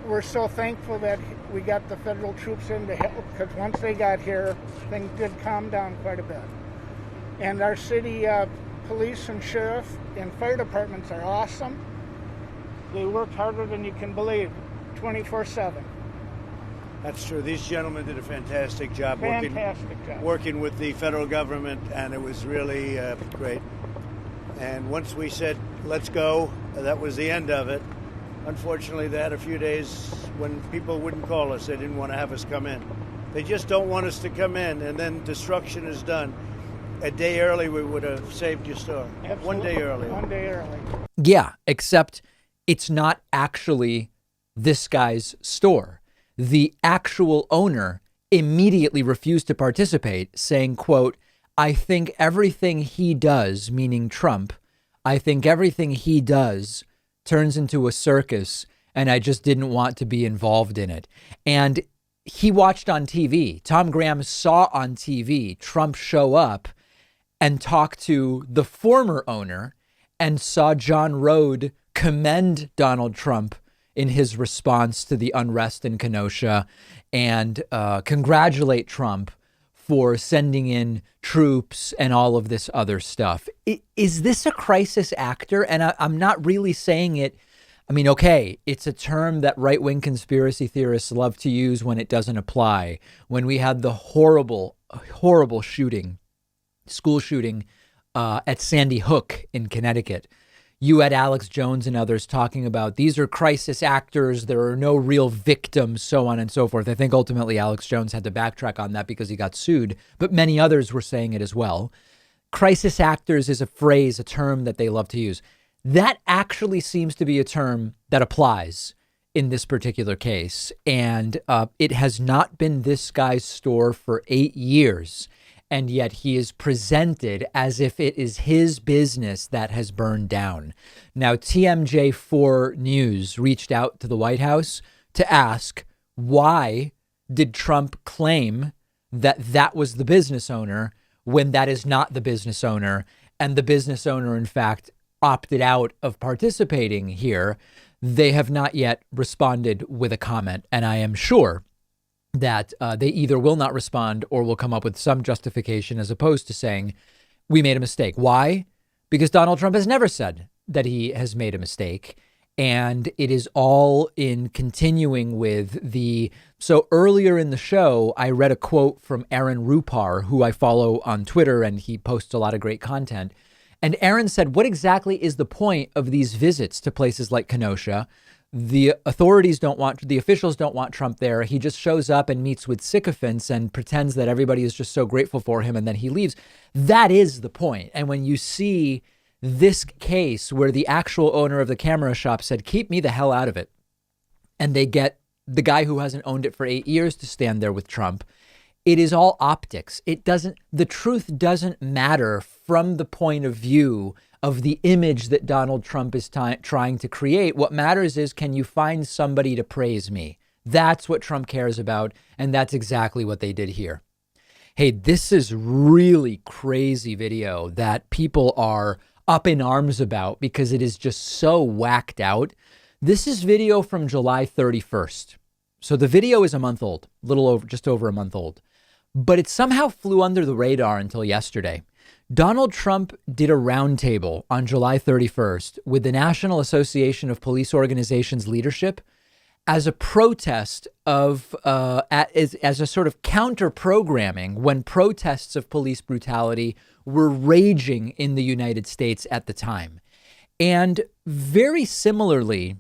We're so thankful that we got the federal troops in to help, because once they got here, things did calm down quite a bit. And our city police and sheriff and fire departments are awesome. They work harder than you can believe, 24/7. That's true. These gentlemen did a fantastic job working with the federal government, and it was really great. And once we said, let's go, that was the end of it. Unfortunately, they had a few days when people wouldn't call us. They didn't want to have us come in. They just don't want us to come in, and then destruction is done. A day early, we would have saved your store. Absolutely. 1 day early. 1 day early. Yeah, except it's not actually this guy's store. The actual owner immediately refused to participate, saying, quote, I think everything he does, meaning Trump, I think everything he does turns into a circus, and I just didn't want to be involved in it. And he watched on TV. Tom Graham saw on TV Trump show up and talk to the former owner and saw John Rode commend Donald Trump in his response to the unrest in Kenosha and congratulate Trump for sending in troops and all of this other stuff. Is this a crisis actor? And I'm not really saying it. I mean, okay, it's a term that right-wing conspiracy theorists love to use when it doesn't apply. When we had the horrible, horrible shooting, school shooting at Sandy Hook in Connecticut, you had Alex Jones and others talking about these are crisis actors. There are no real victims, so on and so forth. I think ultimately Alex Jones had to backtrack on that because he got sued, but many others were saying it as well. Crisis actors is a phrase, a term that they love to use. That actually seems to be a term that applies in this particular case. And it has not been this guy's store for 8 years. And yet he is presented as if it is his business that has burned down. Now, TMJ4 News reached out to the White House to ask, why did Trump claim that that was the business owner when that is not the business owner? And the business owner, in fact, opted out of participating here. They have not yet responded with a comment. And I am sure that they either will not respond or will come up with some justification as opposed to saying, we made a mistake. Why? Because Donald Trump has never said that he has made a mistake. And it is all in continuing with the... So earlier in the show, I read a quote from Aaron Rupar, who I follow on Twitter, and he posts a lot of great content. And Aaron said, what exactly is the point of these visits to places like Kenosha? The authorities don't want, the officials don't want Trump there. He just shows up and meets with sycophants and pretends that everybody is just so grateful for him, and then he leaves. That is the point. And when you see this case where the actual owner of the camera shop said, keep me the hell out of it, and they get the guy who hasn't owned it for 8 years to stand there with Trump, it is all optics. The truth doesn't matter from the point of view of the image that Donald Trump is trying to create. What matters is, can you find somebody to praise me? That's what Trump cares about. And that's exactly what they did here. Hey, this is really crazy video that people are up in arms about because it is just so whacked out. This is video from July 31st. So the video is a month old, just over a month old, but it somehow flew under the radar until yesterday. Donald Trump did a roundtable on July 31st with the National Association of Police Organizations leadership as a protest of, as a sort of counter-programming when protests of police brutality were raging in the United States at the time. And very similarly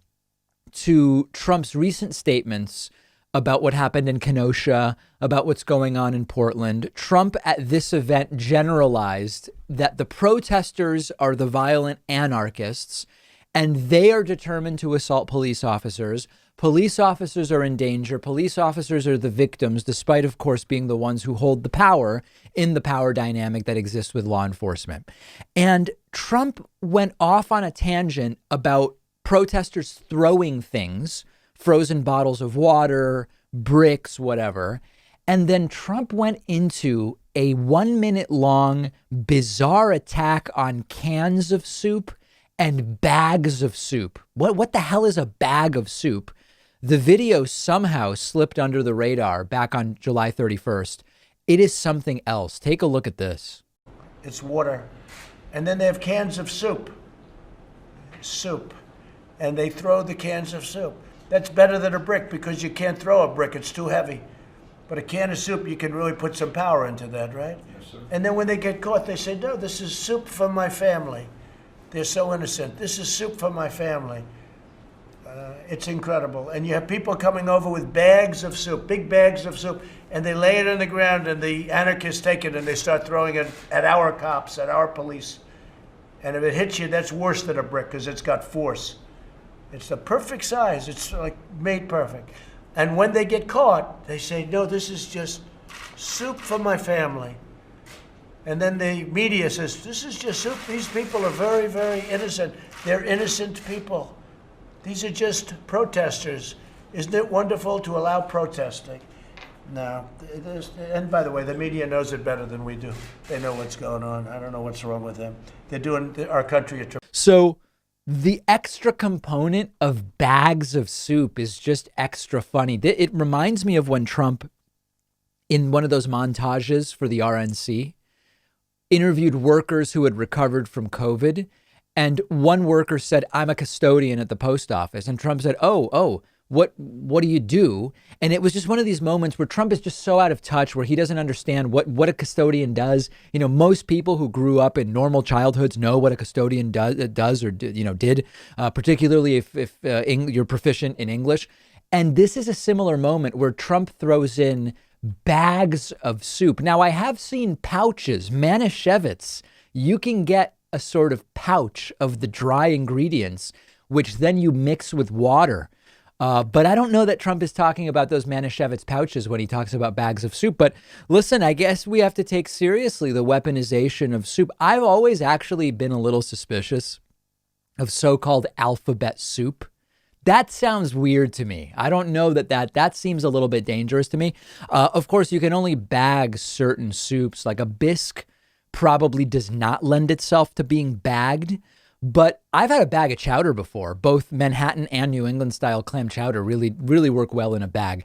to Trump's recent statements about what happened in Kenosha, about what's going on in Portland, Trump at this event generalized that the protesters are the violent anarchists and they are determined to assault police officers. Police officers are in danger. Police officers are the victims, despite, of course, being the ones who hold the power in the power dynamic that exists with law enforcement. And Trump went off on a tangent about protesters throwing things, frozen bottles of water, bricks, whatever. And then Trump went into a 1 minute long bizarre attack on cans of soup and bags of soup. What the hell is a bag of soup? The video somehow slipped under the radar back on July 31st. It is something else. Take a look at this. It's water. And then they have cans of soup. And they throw the cans of soup. That's better than a brick because you can't throw a brick. It's too heavy. But a can of soup, you can really put some power into that, right? Yes, sir. And then when they get caught, they say, no, this is soup for my family. They're so innocent. This is soup for my family. It's incredible. And you have people coming over with bags of soup, big bags of soup, and they lay it on the ground, and the anarchists take it, and they start throwing it at our cops, at our police. And if it hits you, that's worse than a brick because it's got force. It's the perfect size. It's like made perfect. And when they get caught, they say, no, this is just soup for my family. And then the media says, this is just soup. These people are very, very innocent. They're innocent people. These are just protesters. Isn't it wonderful to allow protesting? No. And by the way, the media knows it better than we do. They know what's going on. I don't know what's wrong with them. They're doing our country a tremendous. So the extra component of bags of soup is just extra funny. It reminds me of when Trump, in one of those montages for the RNC, interviewed workers who had recovered from COVID. And one worker said, I'm a custodian at the post office. And Trump said, what do you do? And it was just one of these moments where Trump is just so out of touch, where he doesn't understand what a custodian does. You know, most people who grew up in normal childhoods know what a custodian does or did, particularly if you're proficient in English. And this is a similar moment where Trump throws in bags of soup. Now, I have seen pouches, Manischewitz. You can get a sort of pouch of the dry ingredients, which then you mix with water. But I don't know that Trump is talking about those Manischewitz pouches when he talks about bags of soup. But listen, I guess we have to take seriously the weaponization of soup. I've always actually been a little suspicious of so-called alphabet soup. That sounds weird to me. I don't know that seems a little bit dangerous to me. Of course, you can only bag certain soups, like a bisque probably does not lend itself to being bagged. But I've had a bag of chowder before. Both Manhattan and New England style clam chowder really, really work well in a bag.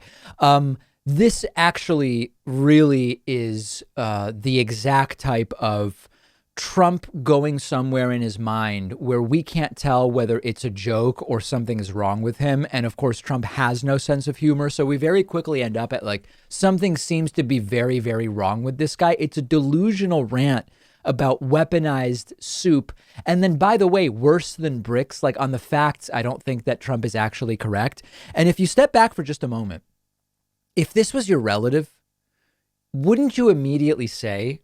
This actually really is the exact type of Trump going somewhere in his mind where we can't tell whether it's a joke or something is wrong with him. And of course, Trump has no sense of humor. So we very quickly end up at like, something seems to be very, very wrong with this guy. It's a delusional rant about weaponized soup. And then, by the way, worse than bricks, like on the facts, I don't think that Trump is actually correct. And if you step back for just a moment, if this was your relative, wouldn't you immediately say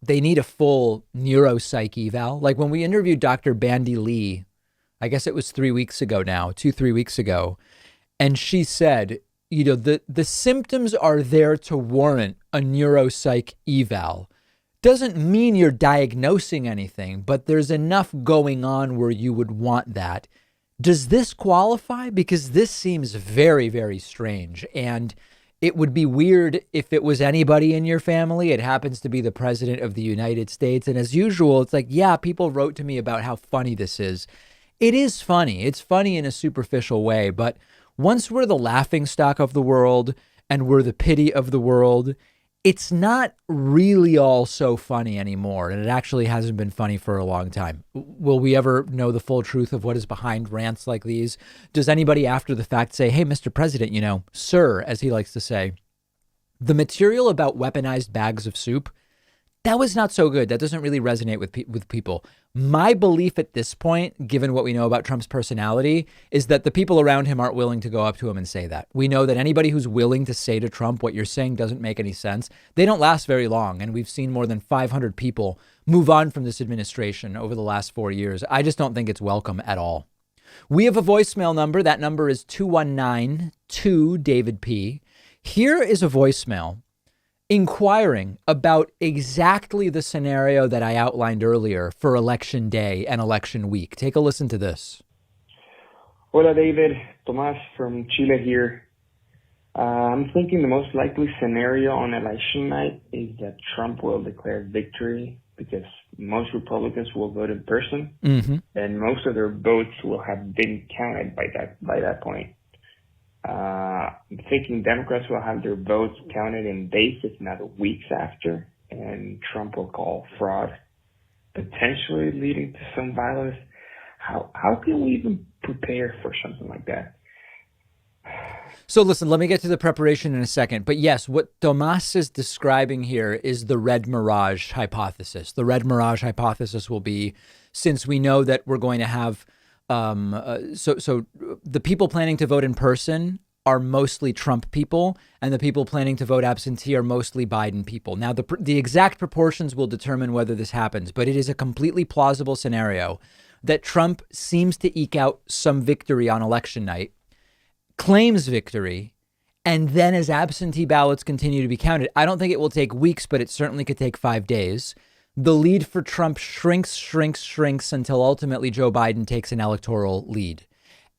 they need a full neuropsych eval? Like when we interviewed Dr. Bandy Lee, I guess it was 3 weeks ago now, 2-3 weeks ago. And she said, the symptoms are there to warrant a neuropsych eval. Doesn't mean you're diagnosing anything, but there's enough going on where you would want that. Does this qualify? Because this seems very, very strange. And it would be weird if it was anybody in your family. It happens to be the president of the United States. And as usual, it's like, yeah, people wrote to me about how funny this is. It is funny. It's funny in a superficial way. But once we're the laughingstock of the world and we're the pity of the world, it's not really all so funny anymore. And it actually hasn't been funny for a long time. Will we ever know the full truth of what is behind rants like these? Does anybody after the fact say, hey, Mr. President, sir, as he likes to say, the material about weaponized bags of soup, that was not so good. That doesn't really resonate with people. My belief at this point, given what we know about Trump's personality, is that the people around him aren't willing to go up to him and say that. We know that anybody who's willing to say to Trump, what you're saying doesn't make any sense, they don't last very long. And we've seen more than 500 people move on from this administration over the last 4 years. I just don't think it's welcome at all. We have a voicemail number. That number is 219-2-DAVID-P. Here is a voicemail inquiring about exactly the scenario that I outlined earlier for election day and election week. Take a listen to this. Hola, David. Tomas from Chile here. I'm thinking the most likely scenario on election night is that Trump will declare victory because most Republicans will vote in person, and most of their votes will have been counted by that point. I'm thinking Democrats will have their votes counted in days, if not weeks after, and Trump will call fraud, potentially leading to some violence. How can we even prepare for something like that? So listen, let me get to the preparation in a second. But yes, what Tomas is describing here is the red mirage hypothesis. The red mirage hypothesis will be, since we know that we're going to have so the people planning to vote in person are mostly Trump people, and the people planning to vote absentee are mostly Biden people. Now, the exact proportions will determine whether this happens, but it is a completely plausible scenario that Trump seems to eke out some victory on election night, claims victory, And then as absentee ballots continue to be counted, I don't think it will take weeks, but it certainly could take 5 days. The lead for Trump shrinks until ultimately Joe Biden takes an electoral lead.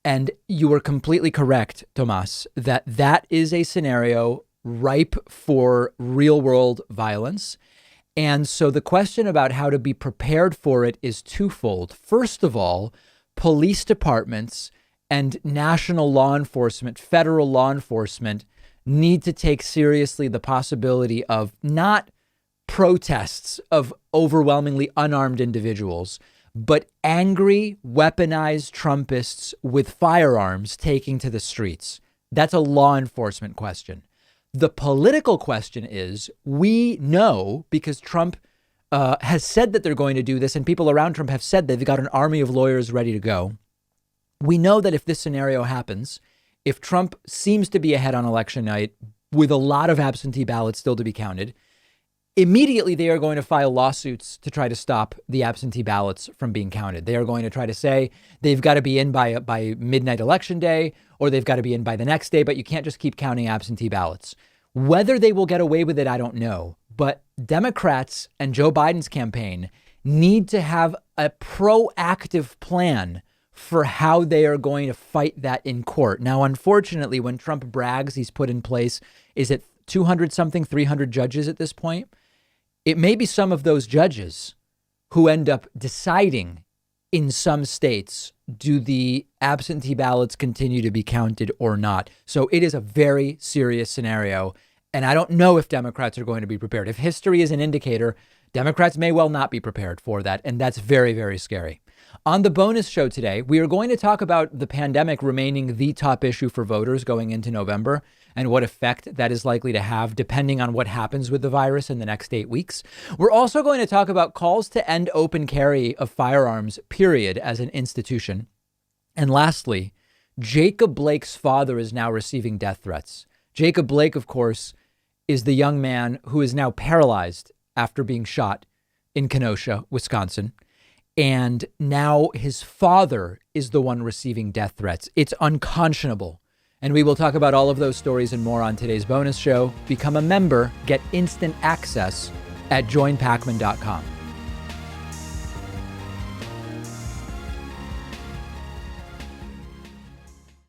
And you were completely correct, Tomas, that is a scenario ripe for real world violence. And so the question about how to be prepared for it is twofold. First of all, police departments and national law enforcement, federal law enforcement, need to take seriously the possibility of not protests of overwhelmingly unarmed individuals, but angry, weaponized Trumpists with firearms taking to the streets. That's a law enforcement question. The political question is, we know, because Trump has said that they're going to do this, and people around Trump have said they've got an army of lawyers ready to go. We know that if this scenario happens, if Trump seems to be ahead on election night with a lot of absentee ballots still to be counted, immediately they are going to file lawsuits to try to stop the absentee ballots from being counted. They are going to try to say they've got to be in by midnight election day, or they've got to be in by the next day, but you can't just keep counting absentee ballots. Whether they will get away with it, I don't know. But Democrats and Joe Biden's campaign need to have a proactive plan for how they are going to fight that in court. Now, unfortunately, when Trump brags he's put in place, is it 200 something, 300 judges at this point? It may be some of those judges who end up deciding in some states, do the absentee ballots continue to be counted or not? So it is a very serious scenario. And I don't know if Democrats are going to be prepared. If history is an indicator, Democrats may well not be prepared for that. And that's very, very scary. On the bonus show today, we are going to talk about the pandemic remaining the top issue for voters going into November and what effect that is likely to have depending on what happens with the virus in the next 8 weeks. We're also going to talk about calls to end open carry of firearms, period, as an institution. And lastly, Jacob Blake's father is now receiving death threats. Jacob Blake, of course, is the young man who is now paralyzed after being shot in Kenosha, Wisconsin. And now his father is the one receiving death threats. It's unconscionable. And we will talk about all of those stories and more on today's bonus show. Become a member, get instant access at joinpacman.com.